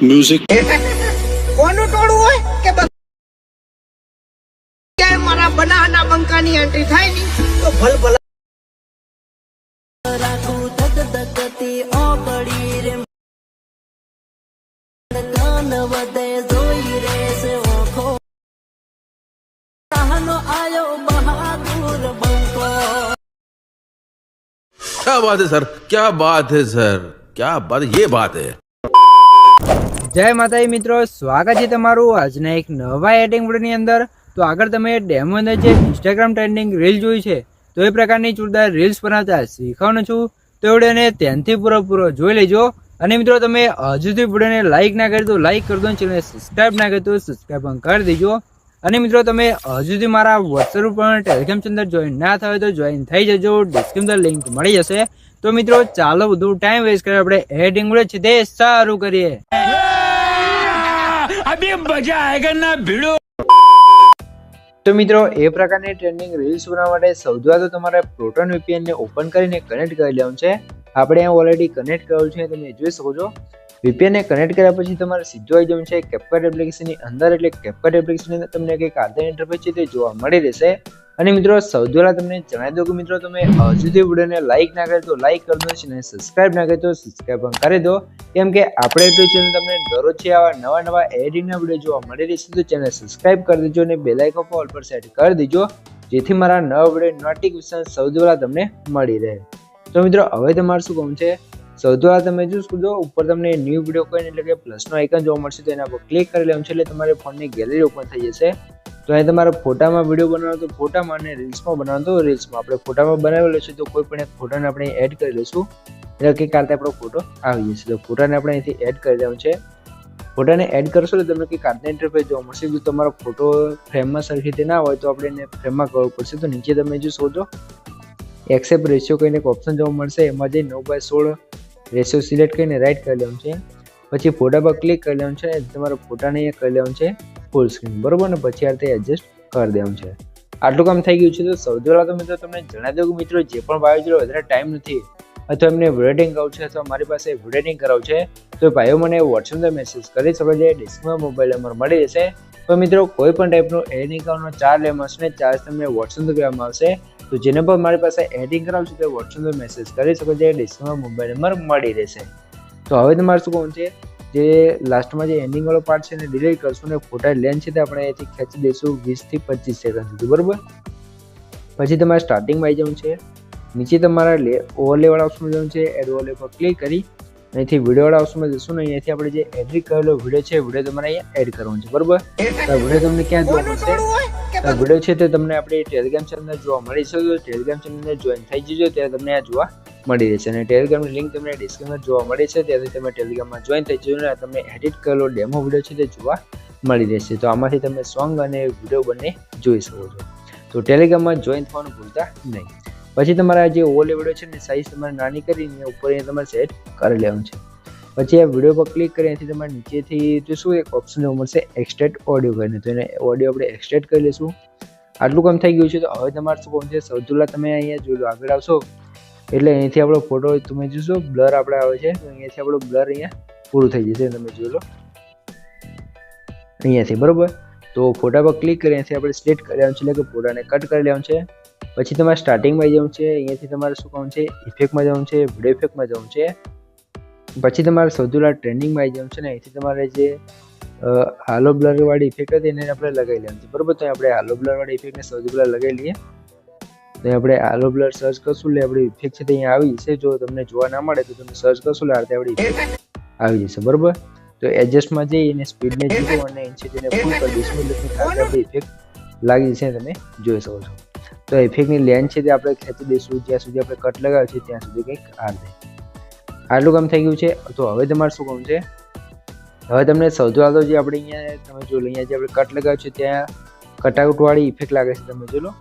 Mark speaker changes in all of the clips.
Speaker 1: Music
Speaker 2: કોનું ટોળું હોય કે કે મારા બનાના બંકાની એન્ટ્રી થાય ની તો ભલ ભલા
Speaker 3: રાખું ધગધગતી ઓગળી રે કાન વધે જોઈ રે સે ઓખો તાહનો આયો બહાદુર બંકો
Speaker 4: क्या बात है सर, क्या बात है सर, क्या बात, ये बात है।
Speaker 5: જય માતાજી મિત્રો, સ્વાગત છે તમારું આજના એક નવા એડિંગ વિડીયોની અંદર। તો આગળ તમે ડેમો અંદર જે ઇન્સ્ટાગ્રામ ટ્રેન્ડિંગ રીલ જોઈ છે તો એ પ્રકારની જોરદાર રીલ્સ બનાવતા શીખવાનું છું, તો વિડીયોને ધ્યાનથી પૂરો જોઈ લેજો। અને મિત્રો તમે હજુ સુધી વિડીયોને લાઇક ના કરી તો લાઇક કરી દો, ચેનલને સબસ્ક્રાઇબ ના કરી તો સબસ્ક્રાઇબ પણ કરી દેજો। અને મિત્રો તમે હજુ સુધી મારા વોટ્સએપ ઉપર ટેલિગ્રામ ચેનલ જોઈન ના થયો તો જોઈન થઈ જજો, ડિસ્ક્રિપ્શન લિંક મળી જશે। તો મિત્રો ચાલો વધુ ટાઈમ વેસ્ટ કરે આપણે એડિંગ વિડીયો છે તે સારું કરીએ। તો મિત્રો એ પ્રકારની ટ્રેન્ડિંગ રીલ્સ બનાવવા માટે સૌથી પહેલા તો તમારે પ્રોટોન VPN ને ઓપન કરીને કનેક્ટ કરી લેવાનું છે। આપણે અહીંયા ઓલરેડી કનેક્ટ કરેલું છે, તમે જોઈ શકો છો। VPN ને કનેક્ટ કર્યા પછી તમારે સીધું આવી જવું છે CapCut એપ્લિકેશનની અંદર, એટલે CapCut એપ્લિકેશનની અંદર તમને કંઈક આધાર ઇન્ટરફેસ છે તે જોવા મળી રહેશે। અને મિત્રો સૌથી પહેલા તમને જણાવી દઉં કે મિત્રો તમે હજુ સુધી વિડીયોને લાઇક ના કરી તો લાઇક કરી દો, અને સબસ્ક્રાઇબ ના કરી તો સબસ્ક્રાઇબ પણ કરી દો, કેમ કે આપણે એટલું ચેનલ તમને દરરોજ છે આવા નવા એડિટના વિડીયો જોવા મળી રહેશે। તો ચેનલ સબસ્ક્રાઇબ કરી દેજો અને બેલ આઇકન પર ઓલ પર સેટ કરી દેજો, જેથી મારા નવા વિડીયો નોટિફિકેશન સૌથી પહેલા તમને મળી રહે। તો મિત્રો હવે તમારે શું કામ છે, સૌથી પહેલા તમે જો ઉપર તમને ન્યૂ વિડીયો કોઈને એટલે કે પ્લસનો આઇકન જોવા મળશે, તો એના પર ક્લિક કરી લેવાનું છે, એટલે તમારે ફોનની ગેલેરી ઓપન થઈ જશે। તો અહીં તમારે ફોટામાં વિડીયો બનાવવાનો તો ફોટામાં, અને રીલ્સમાં બનાવવાનો તો રીલ્સમાં। આપણે ફોટામાં બનાવેલો છે તો કોઈ પણ એક ફોટાને આપણે એડ કરી લઈશું, એટલે કે કારતે આપણો ફોટો આવી જશે। તો ફોટાને આપણે અહીંથી એડ કરી દેવાનું છે। ફોટાને એડ કરશો તો તમને કંઈક કારતે ઇન્ટરફેસ જોવા મળશે। જો તમારો ફોટો ફ્રેમમાં સરખી રીતે ના હોય તો આપણે એને ફ્રેમમાં કરવો પડશે। તો નીચે તમે જોશો તો એક્સેપ્ટ રેશિયો કહીને એક ઓપ્શન જોવા મળશે, એમાં જઈ 9:16 રેશિયો સિલેક્ટ કરીને રાઈટ કરી લેવાનું છે। પછી ફોટા પર ક્લિક કરી લેવાનું છે, તમારા ફોટાને અહીંયા કરી લેવાનું છે ફૂલ સ્ક્રીન, બરોબર ને? પછી આ રીતે એડજસ્ટ કરી દેવાનું છે। આટલું કામ થઈ ગયું છે। તો સૌથી પહેલા તો મિત્રો તમને જણાવી દઉં કે મિત્રો જે પણ ભાઈઓ વધારે ટાઈમ નથી અથવા એમને વિડીયો કરાવવું છે અથવા મારી પાસે વિડીયો કરાવવું છે તો ભાઈઓ મને વોટ્સએપ પર મેસેજ કરી શકો છો, ડિસ્ક્રિપ્શનમાં મોબાઈલ નંબર મળી જશે। તો મિત્રો કોઈ પણ ટાઈપનું એડિટિંગ કરવાનો ચાર્જ લેવામાં આવશે ને ચાર્જ તમને વોટ્સએપ પર કરવામાં આવશે। તો જેને પણ મારી પાસે એડિટિંગ કરાવશું તો વોટ્સએપ પર મેસેજ કરી શકો છો, ડિસ્ક્રિપ્શનમાં મોબાઈલ નંબર મળી રહેશે। તો હવે તમારે શું કરવાનું છે, જે લાસ્ટમાં જે એન્ડિંગ વાળો પાર્ટ છે એને ડિલીટ કરશું અને ફોટા લેન્થ છે તે આપણે અહીંથી ખેંચી દઈશું 20 થી 25 સેકન્ડ સુધી, બરોબર? પછી તમારે સ્ટાર્ટિંગમાં આવી જવું છે, નીચે તમારા ઓવરલે વાળા ઓપ્શન જવાનું છે, એડ ઓવરલે પર ક્લિક કરી અહીંથી વિડીયો વાળા ઓપ્શનમાં જશું ને અહીંયાથી આપણે જે એડિટ કરેલો વિડીયો છે વિડીયો તમારે અહીંયા એડ કરવાનો છે, બરોબર? તો વિડીયો તમને ક્યાં જોવા મળશે, વિડીયો છે તે તમને આપણે ટેલિગ્રામ ચેનલ જોવા મળી છે। તો ટેલિગ્રામ ચેનલને જોઈન થઈ જજો, ત્યારે તમને આ જોવા મળી રહેશે। અને ટેલિગ્રામની લિંક તમને ડિસ્ક્રિપ્શનમાં જોવા મળી છે, ત્યાંથી તમે ટેલિગ્રામમાં જોઈન થઈ જજો અને તમને એડિટ કરેલો ડેમો વિડીયો છે તે જોવા મળી રહેશે। તો આમાંથી તમે સોંગ અને વિડીયો બંને જોઈ શકો છો। તો ટેલિગ્રામમાં જોઈન થવાનું ભૂલતા નહીં। પછી તમારા જે ઓવરલે વિડીયો છે ને સાઇઝ તમારે નાની કરીને ઉપર અહીંયા તમારે સેટ કરી લેવાનું છે। પછી આ વિડીયો પર ક્લિક કરી અહીંથી તમારે નીચેથી જોશું એક ઓપ્શન જોવા મળશે એક્સટ્રેક્ટ ઓડિયો કરીને, તો એને ઓડિયો આપણે એક્સટ્રેક્ટ કરી લઈશું। આટલું કામ થઈ ગયું છે। તો હવે તમારે શું કરવાનું છે, સૌથી પહેલાં તમે અહીંયા જોઈ લો આગળ આવશો એટલે અહીંથી આપણો ફોટો તમે જોશો બ્લર આપણે આવે છે, તો અહીંયાથી આપણો બ્લર અહીંયા પૂરું થઈ જશે, તમે જોઈ લો અહીંયાથી, બરોબર? તો ફોટા પર ક્લિક કરી અહીંયાથી આપણે સિલેક્ટ કરી લેવાનું છે, એટલે કે ફોટાને કટ કરી લેવાનું છે। પછી તમારે સ્ટાર્ટિંગમાં જવાનું છે, અહીંયાથી તમારે શું કરવાનું છે, ઇફેક્ટમાં જવાનું છે, વિડીયો ઇફેક્ટમાં જવાનું છે। પછી તમારે સૌથી પહેલાં ટ્રેન્ડિંગમાં આવી જવાનું છે ને અહીંથી તમારે જે હાલો બ્લર વાળી ઇફેક્ટ હતી એને આપણે લગાવી લેવાની છે, બરોબર? તો આપણે હાલો બ્લર વાળી ઇફેક્ટને સૌથી પહેલાં લગાવી લઈએ। તો આપણે હાલો બ્લર સર્ચ કરશું એટલે આપણી ઇફેક્ટ છે તે અહીંયા આવી જશે। જો તમને જોવા ના મળે તો તમે સર્ચ કરશો એટલે આપણી ઇફેક્ટ આવી જશે, બરોબર? તો એડજસ્ટમાં જઈ અને સ્પીડને જીરો અને ઇન્ટેન્સિટીને ફૂલ કરી દઈશું, એટલે આપણી ઇફેક્ટ લાગી જશે, તમે જોઈ શકો છો। તો ઇફેક્ટની લેન્થ છે તે આપણે ખેંચી દઈશું જ્યાં સુધી આપણે કટ લગાવ્યો છે ત્યાં સુધી કંઈક આ થાય। આટલું કામ થઈ ગયું છે। તો હવે તમારે શું કરવું છે, હવે તમને સૌથી આગળ જે આપણે અહીંયા તમે જો લો અહીંયા જે આપણે કટ લગાવ્યો છે ત્યાં કટઆઉટવાળી ઇફેક્ટ લાગે છે, તમે જોઈ લો।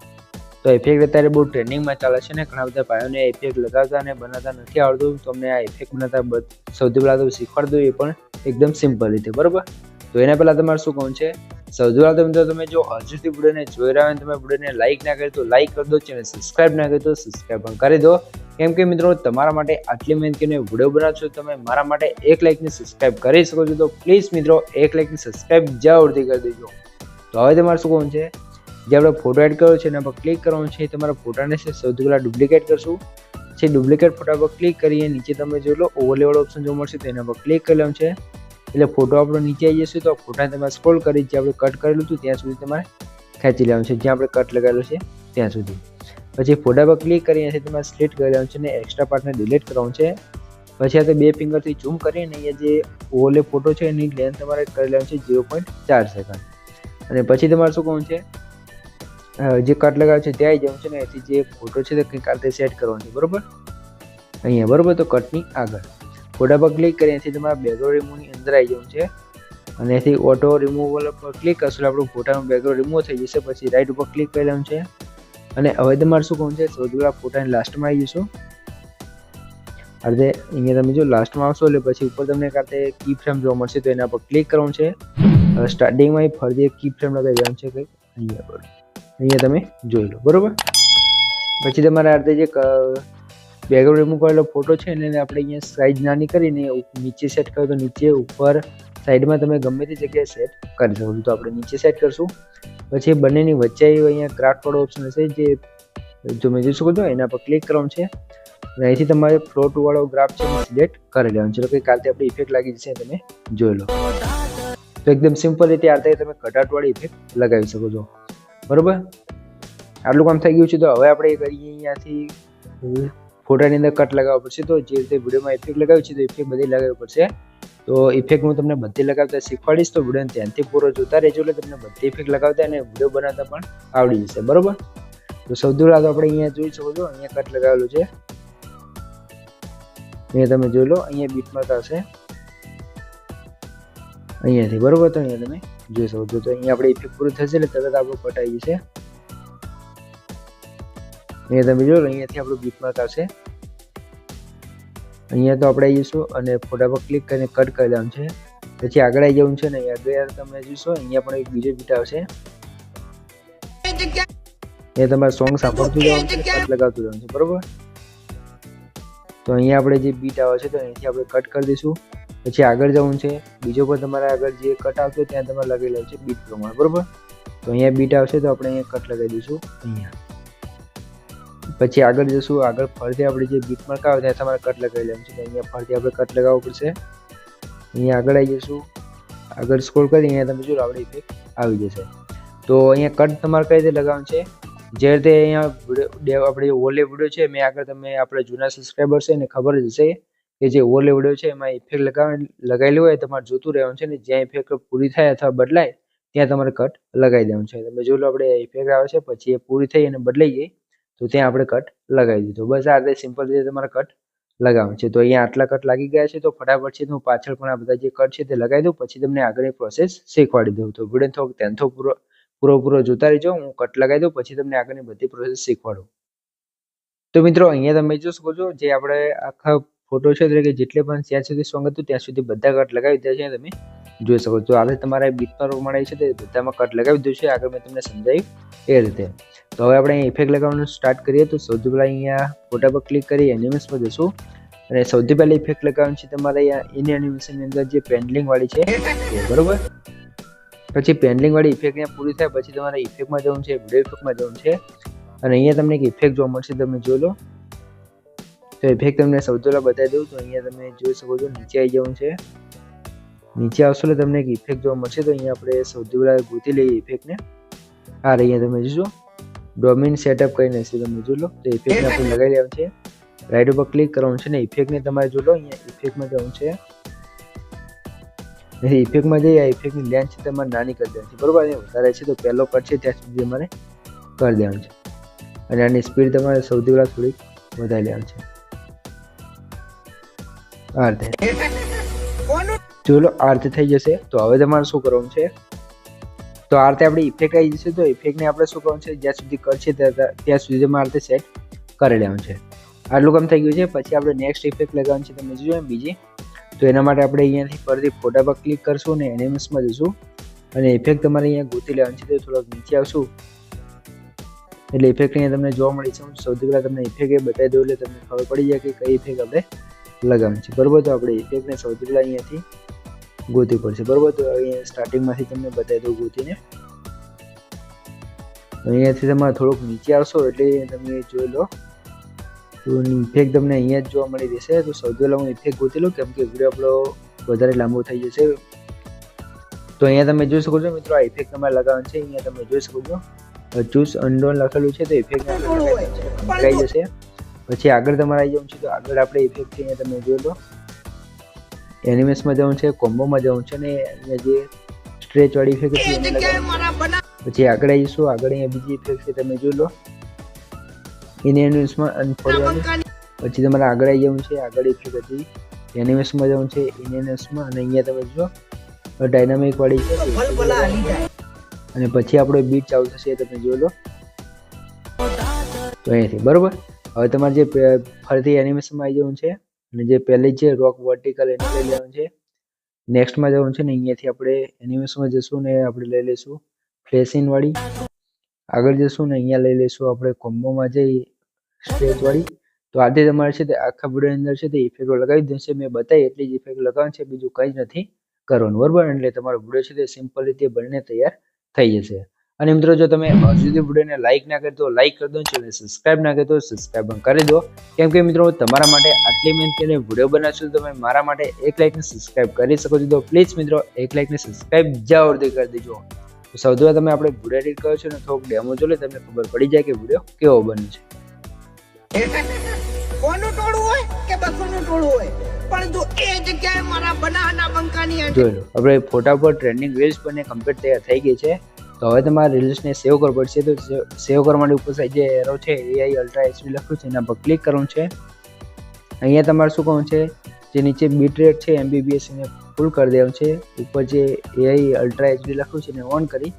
Speaker 5: તો ઇફેક્ટ અત્યારે બહુ ટ્રેન્ડિંગમાં ચાલે છે ને ઘણા બધા ભાઈઓને ઇફેક્ટ લગાવતા અને બનાવતા નથી આવડતું, તો તમને આ ઇફેક્ટ બનાવતા સૌથી પહેલાં તો શીખવાડી દઉં, એ પણ એકદમ સિમ્પલ રીતે, બરાબર? તો એના પહેલાં તમારે શું કહું છે, સૌથી પહેલાં તો મિત્રો તમે જો હજુ સુધી વિડીયોને જોઈ રહ્યા હોય તમે વિડીયોને લાઇક ના કરી તો લાઇક કરી દો, ચેનલ સબસ્ક્રાઇબ ના કરી તો સબસ્ક્રાઇબ પણ કરી દો. કેમ કે મિત્રો તમારા માટે આટલી મહેનત કરીને વિડીયો બનાવશો, તમે મારા માટે 1 લાઇકને સબસ્ક્રાઇબ કરી શકો છો. તો પ્લીઝ મિત્રો 1 લાઇકને સબસ્ક્રાઇબ જરૂરથી કરી દેજો. તો હવે તમારે શું કહું છે, જે આપણે ફોટો એડ કર્યો છે એના પર ક્લિક કરવાનું છે. તમારા ફોટાને છે સૌથી પહેલાં ડુપ્લિકેટ કરશું. પછી ડુપ્લિકેટ ફોટા પર ક્લિક કરીએ નીચે તમે જોઈ લો ઓવરલે વાળો ઓપ્શન જોવા મળશે, તો એના પર ક્લિક કરી લેવાનું છે. એટલે ફોટો આપણો નીચે આવી જશે. તો ફોટાને તમારે સ્ક્રોલ કરી જે આપણે કટ કરેલું હતું ત્યાં સુધી તમારે ખેંચી લેવાનું છે, જ્યાં આપણે કટ લગાવેલું છે ત્યાં સુધી. પછી ફોટા પર ક્લિક કરી અહીંયાથી તમારે સિલેક્ટ કરી લેવાનું છે અને એક્સ્ટ્રા પાર્ટને ડિલીટ કરવાનું છે. પછી આ 2 ફિંગરથી ઝૂમ કરીને અહીંયા જે ઓવરલે ફોટો છે એની લેન્થ તમારે કરી લેવાનું છે 0.4 સેકન્ડ. અને પછી તમારે શું કરવાનું છે, જે કટ લગાવ્યો છે ત્યાં આવી જવાનું છે ને એથી જે ફોટો છે તે કંઈક આ રીતે સેટ કરવાનો છે, બરોબર અહીંયા, બરોબર. તો કટની આગળ ફોટા પર ક્લિક કરી અહીંથી તમારા બેકગ્રાઉન્ડ રિમૂવની અંદર આવી જવાનું છે અને અહીંથી ઓટો રિમૂવલ પર ક્લિક કરશો એટલે આપણું ફોટાનું બેકગ્રાઉન્ડ રિમૂવ થઈ જશે. પછી રાઈટ ઉપર ક્લિક કરી લેવાનું છે અને હવે તમારે શું કરવાનું છે, સૌથી પહેલાં ફોટાની લાસ્ટમાં આવી જશો. અર્ધે અહીંયા તમે જો લાસ્ટમાં આવશો એટલે પછી ઉપર તમને કાંતે કી ફ્રેમ જોવા મળશે, તો એના પર ક્લિક કરવાનું છે. સ્ટાર્ટિંગમાં ફરતી એક કી ફ્રેમ લગાવી દેવાનું છે કંઈક અહીંયા પર, અહીંયા તમે જોઈ લો, બરોબર. પછી તમારે આ રીતે જે બેકગ્રાઉન્ડ રિમૂવ કરેલો ફોટો છે એને આપણે અહીંયા સાઈઝ નાની કરીને નીચે સેટ કરો, તો નીચે ઉપર સાઈડમાં તમે ગમે તે જગ્યાએ સેટ કરી શકો છો. તો આપણે નીચે સેટ કરશું. પછી બંનેની વચ્ચે અહીંયા ક્રાફ્ટ વાળો ઓપ્શન હશે, જે તમે જોઈ શકો છો એના પર ક્લિક કરવાનું છે અને અહીંથી તમારે ફ્લોટ વાળો ગ્રાફ છે સિલેક્ટ કરી લેવાનું છે. તો કંઈ કાલથી આપણી ઇફેક્ટ લાગી જશે, તમે જોઈ લો. તો એકદમ સિમ્પલ રીતે આ રીતે તમે કટાટવાળી ઇફેક્ટ લગાવી શકો છો, બરોબર. આટલું કામ થઈ ગયું છે. તો હવે આપણે કરીએ અહીંયાથી ફોટાની અંદર કટ લગાવવા પડશે. તો જે રીતે વિડીયોમાં ઇફેક્ટ લગાવી છે તો ઇફેક્ટ બધી લગાવવી પડશે. તો ઇફેક્ટ હું તમને બધી લગાવતા શીખવાડીશ, તો વિડીયોને ધ્યાનથી પૂરો જોતા રહેજો એટલે તમને બધી ઇફેક્ટ લગાવતા અને વિડીયો બનાવતા પણ આવડી જશે, બરોબર. તો સૌથી પહેલાં તો આપણે અહીંયા જોઈ શકો છો અહીંયા કટ લગાવેલું છે, અહીંયા તમે જોઈ લો. અહીંયા બીટમાર્ક આવશે અહીંયાથી, બરોબર. તો અહીંયા તમે જોઈ શકો છો. તો અહીંયા આપણે ઇફેક્ટ પૂરું થશે એટલે તરત આપણું કટ આવી જશે. અહીંયા તમે જો અહીંયાથી આપણું બીટમાર્ક આવશે. અહીંયા તો આપણે આવી જઈશું અને ફોટા પર ક્લિક કરીને કટ કરી લેવાનું છે. પછી આગળ આવી જવું છે ને આગળ તમે જોઈશો અહીંયા પણ એક બીજો બીટ આવશે. એ તમારે સોંગ સાંભળતું જવાનું છે, કટ લગાવતું જવાનું છે, બરોબર. તો અહીંયા આપણે જે બીટ આવે છે તો અહીંથી આપણે કટ કરી દઈશું. પછી આગળ જવું છે, બીજો પણ તમારે આગળ જે કટ આવશે ત્યાં તમારે લગાવી લેવું છે બીટ પ્રમાણે, બરોબર. તો અહીંયા બીટ આવશે તો આપણે અહીંયા કટ લગાવી દઈશું અહીંયા. પછી આગળ જશું, આગળ ફરતી આપણે જે બીટમાર્ક આવે ત્યાં તમારે કટ લગાવી લેવાનું છે. તો અહીંયા ફરતી આપણે કટ લગાવવું પડશે. અહીંયા આગળ આવી જશું, આગળ સ્ક્રોલ કરી અહીંયા તમે જો આપણે ઇફેક્ટ આવી જશે. તો અહીંયા કટ તમારે કઈ રીતે લગાવવાનું છે, જે રીતે અહીંયા વિડીયો આપણે જે ઓવરલે વિડીયો છે મેં આગળ તમે આપણે જૂના સબસ્ક્રાઈબર છે એને ખબર જ હશે કે જે ઓવરલે વિડીયો છે એમાં ઇફેક્ટ લગાવેલી હોય તમારે જોતું રહેવાનું છે ને જ્યાં ઇફેક્ટ પૂરી થાય અથવા બદલાય ત્યાં તમારે કટ લગાવી દેવાનું છે. તમે જો લો આપણે ઇફેક્ટ આવે છે પછી એ પૂરી થઈ અને બદલાઈ ગઈ તો ત્યાં આપણે કટ લગાવી દીધો. બસ આ રીતે સિમ્પલ રીતે તમારે કટ લગાવવાનું છે. તો અહીંયા આટલા કટ લાગી ગયા છે તો ફટાફટ છે હું પાછળ પણ આ બધા જે કટ છે તે લગાવી દઉં, પછી તમને આગળની પ્રોસેસ શીખવાડી દઉં. તો વિડીયો થોડોક ધ્યાનથી પૂરો જોતા રહેજો, હું કટ લગાવી દઉં પછી તમને આગળની બધી પ્રોસેસ શીખવાડું. તો મિત્રો અહીંયા તમે જોઈ શકો છો જે આપણે આખા ફોટો છે એટલે કે જેટલે પણ જ્યાં સુધી સોંગ હતું ત્યાં સુધી બધા કટ લગાવી દીધા છે તમે જોઈ શકો છો. આગળ તમારે બીટમાં પ્રમાણે છે તે બધામાં કટ લગાવી દીધું છે, આગળ મેં તમને સમજાવ્યું એ રીતે. તો હવે આપણે ઇફેક્ટ લગાવવાનું સ્ટાર્ટ કરીએ. તો સૌથી પહેલાં અહીંયા ફોટા પર ક્લિક કરી એનિમેશન પર જશું અને સૌથી પહેલાં ઇફેક્ટ લગાવવાની છે તમારે અહીંયા એની એનિમેશનની અંદર જે પેન્ડલિંગ વાળી છે બરોબર. પછી પેન્ડલિંગ વાળી ઇફેક્ટ અહીંયા પૂરી થાય પછી તમારે ઇફેક્ટમાં જવું છે, વિડીયો ઇફેક્ટમાં જવું છે અને અહીંયા તમને એક ઇફેક્ટ જોવા મળશે, તમે જોઈ લો. તો ઇફેક્ટ તમને સૌથી પહેલાં બતાવી દઉં. તો અહીંયા તમે જોઈ શકો છો નીચે આવી જવું છે, નીચે આવશો એટલે તમને એક ઇફેક્ટ જોવા મળશે. તો અહીંયા આપણે સૌથી પહેલાં ગોતી લઈએ ઇફેક્ટને. હા અહીંયા તમે જોશો ડોમિન સેટઅપ કરીને છે, તમે જોઈ લો. તો ઇફેક્ટને આપણે લગાવી લેવાનું છે, રાઈટ ઉપર ક્લિક કરવાનું છે ને ઇફેક્ટને તમારે જોઈ લો અહીંયા ઇફેક્ટમાં જવું છે. ઇફેક્ટમાં જઈ આ ઇફેક્ટની લેન્થ છે તમારે નાની કરી દેવાની છે, બરોબર. વધારે છે તો પહેલો કટ છે ત્યાં સુધી તમારે કરી દેવાનું છે અને આની સ્પીડ તમારે સૌથી પહેલાં થોડીક વધારી લેવાની છે. આ રીતે ચલો આ રીતે થઈ જશે. તો હવે તમારે શું કરવાનું છે, તો આ રીતે આપણી ઇફેક્ટ આવી જશે. તો ઇફેક્ટને આપણે શું કરવાનું છે, જ્યાં સુધી કટ છે ત્યાં સુધી તમારે આ રીતે સેટ કરી લેવાનું છે. આટલું કામ થઈ ગયું છે. પછી આપણે નેક્સ્ટ ઇફેક્ટ લગાવવાની છે, તમે જોજો બીજી. તો તો એના માટે આપણે અહીંયાથી ફરીથી ફોટા પર ક્લિક કરશું અને એનિમેશનમાં જઈશું અને ઇફેક્ટ તમારે અહીંયા ગોતી લેવાની છે. તો થોડોક નીચે આવશું એટલે ઇફેક્ટ અહીંયા તમને જોવા મળી છે. સૌથી પહેલાં તમને ઇફેક્ટ એ બતાવી દઉં એટલે તમને ખબર પડી જાય કે કઈ ઇફેક્ટ આપણે લગાવવાની છે. બરાબર, તો આપણે ઇફેક્ટને સૌથી પહેલાં અહીંયાથી ગોતવી પડશે. બરાબર, તો અહીંયા સ્ટાર્ટિંગમાંથી તમને બતાવી દઉં ગોતીને. અહીંયાથી તમારે થોડુંક નીચે આવશો એટલે તમે જોઈ લો તો ઇફેક્ટ તમને અહીંયા જ જોવા મળી રહેશે. તો સૌથી પહેલાં હું ઇફેક્ટ ગોતી લઉં કેમ કે વિડીયો આપણો વધારે લાંબો થઈ જશે. તો અહીંયા તમે જોઈ શકો છો મિત્રો, આ ઇફેક્ટ તમારે લગાવવાની છે. અહીંયા તમે જોઈ શકો છો ચૂઝ અનડોન લખેલું છે તો ઇફેક્ટ લગાવી જશે. પછી આગળ તમારે આવી જવું છે તો આગળ આપણે ઇફેક્ટ અહીંયા તમે જોઈ લો એનિમેશનમાં જવું છે, કોમ્બોમાં જવું છે અને અહીંયા જે સ્ટ્રેચ વાળી ઇફેક્ટ છે એને લગાવવાની. પછી આગળ આવીશું, આગળ અહીંયા બીજી ઇફેક્ટ છે તમે જોઈ લો એનિમેશમાં અનફોલ્ડવાની. પછી તમારે આગળ આવી જવું છે, આગળ ઇફેક્ટ હતી એનિમેશનમાં જવું છે એનિમેશનમાં અને અહીંયા તમે જો ડાયનામિક વાળી છે અને પછી આપણો બીટ ચાલુ થશે તમે જોઈ લો તો અહીંયાથી. બરોબર, હવે તમારે જે ફરીથી એનિમેશનમાં આવી જવું છે અને જે પહેલી છે રોક વર્ટિકલ એને લઈ લેવાનું છે. નેક્સ્ટમાં જવાનું છે ને અહીંયાથી આપણે એનિમેશનમાં જશું ને આપણે લઈ લઈશું ફ્લેશિંગ વાળી. આગળ જશું ને અહીંયા લઈ લઈશું આપણે કોમ્બોમાં જઈ સ્ટ્રેચ વાળી. તો આજે તમારે છે તે આખા વિડીયોની અંદર છે તે ઇફેક્ટો લગાવી દેશે. મેં બતાવી એટલી જ ઇફેક્ટ લગાવવાની છે, બીજું કંઈ જ નથી કરવાનું. બરાબર, એટલે તમારો વિડીયો છે તે સિમ્પલ રીતે બનીને તૈયાર થઈ જશે. અને મિત્રો જો તમે હજુ સુધી વિડીયોને લાઇક ના કરી તો લાઇક કરી દો, ચેનલ સબસ્ક્રાઇબ ના કરી તો સબસ્ક્રાઇબ પણ કરી દો. કેમ કે મિત્રો તમારા માટે આટલી મહેનત કરીને વિડીયો બનાવશું તો તમે મારા માટે એક લાઇકને સબસ્ક્રાઇબ કરી શકો છો. તો પ્લીઝ મિત્રો એક લાઇકને સબસ્ક્રાઇબ જરૂરથી કરી દેજો. તો સૌથી પહેલાં તમે આપણે વિડીયો એડિટ કર્યો છે ને થોડોક ડેમો જોઈ તમને ખબર પડી જાય કે વિડીયો કેવો બને છે.
Speaker 2: કોનું ટોળું હોય કે બસુનું ટોળું હોય પણ જો એ જગ્યાએ મારા બનાના બંકાની
Speaker 5: જોઈ લો આપણે ફોટા પર ટ્રેન્ડિંગ રીલ્સ બને કમ્પ્લીટ તૈયાર થઈ ગઈ છે. તો હવે તમારે રીલ્સને સેવ કરવું પડશે. તો સેવ કરવા માટે ઉપર સાઈડ જે એરો છે AI અલ્ટ્રા HD લખ્યું છે એના પર ક્લિક કરવાનું છે. અહીંયા તમારે શું કરવાનું છે, જે નીચે બીટ રેટ છે MBBS એને ફૂલ કરી દેવાનું છે. ઉપર જે AI અલ્ટ્રા HD લખ્યું છે એને ઓન કરી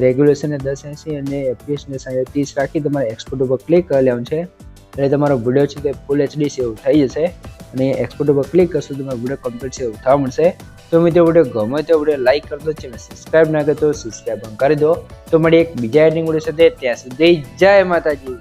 Speaker 5: રેગ્યુલેશનને 1080 અને FPS ને 30 રાખી તમારે એક્સપોર્ટ ઉપર ક્લિક કરી લેવાનું છે. એટલે તમારો વિડીયો છે તે ફૂલ HD સેવ થઈ જશે અને એક્સપોર્ટ ઉપર ક્લિક કરશો તમારો વિડીયો કમ્પ્લીટ સેવ થવા મળશે. તો મિત્રો વિડીયો ગમે તો વિડીયો લાઈક કરી દો, ચેનલ સબસ્ક્રાઇબ ના કરો તો સબસ્ક્રાઇબ પણ કરી દો. તો મળીએ એક બીજા એડિટિંગ વિડીયો સાથે, ત્યાં સુધી જય માતાજી.